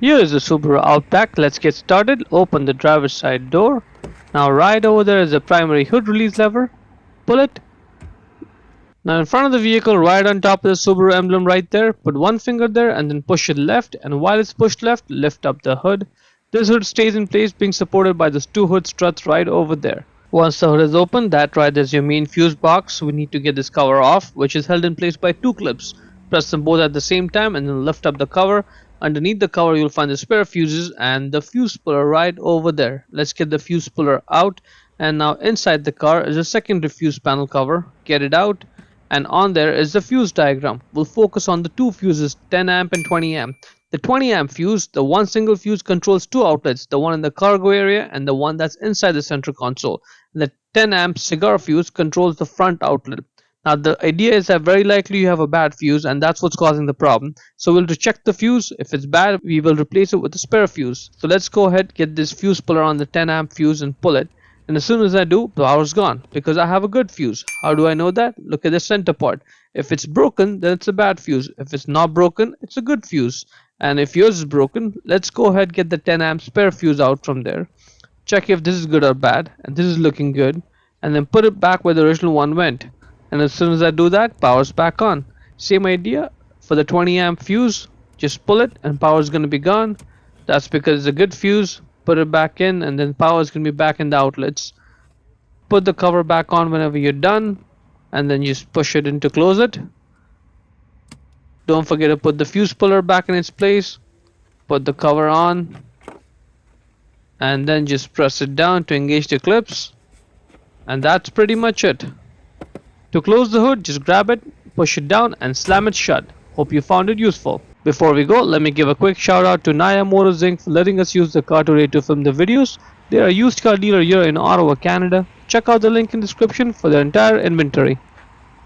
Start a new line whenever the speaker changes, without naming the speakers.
Here is the Subaru Outback. Let's get started. Open the driver's side door. Now right over there is the primary hood release lever. Pull it. Now in front of the vehicle, right on top of the Subaru emblem right there, put one finger there and then push it left, and while it's pushed left, lift up the hood. This hood stays in place being supported by those two hood struts right over there. Once the hood is open, that right is your main fuse box. We need to get this cover off, which is held in place by two clips. Press them both at the same time and then lift up the cover. Underneath the cover you'll find the spare fuses and the fuse puller right over there. Let's get the fuse puller out, and now inside the car is a secondary fuse panel cover. Get it out, and on there is the fuse diagram. We'll focus on the two fuses, 10 amp and 20 amp. The 20 amp fuse, the one single fuse, controls two outlets, the one in the cargo area and the one that's inside the center console. The 10 amp cigar fuse controls the front outlet. Now the idea is that very likely you have a bad fuse and that's what's causing the problem. So we'll check the fuse. If it's bad, we will replace it with a spare fuse. So let's go ahead, get this fuse puller on the 10 amp fuse and pull it. And as soon as I do, the power's gone because I have a good fuse. How do I know that? Look at the center part. If it's broken, then it's a bad fuse. If it's not broken, it's a good fuse. And if yours is broken, let's go ahead, get the 10 amp spare fuse out from there. Check if this is good or bad, and this is looking good, and then put it back where the original one went. And as soon as I do that, power's back on. Same idea for the 20 amp fuse. Just pull it and power's gonna be gone. That's because it's a good fuse. Put it back in and then power's gonna be back in the outlets. Put the cover back on whenever you're done, and then just push it in to close it. Don't forget to put the fuse puller back in its place. Put the cover on, and then just press it down to engage the clips, and that's pretty much it. To close the hood, just grab it, push it down and slam it shut. Hope you found it useful. Before we go, let me give a quick shout out to Naya Motors Inc. for letting us use the car today to film the videos. They are a used car dealer here in Ottawa, Canada. Check out the link in the description for their entire inventory.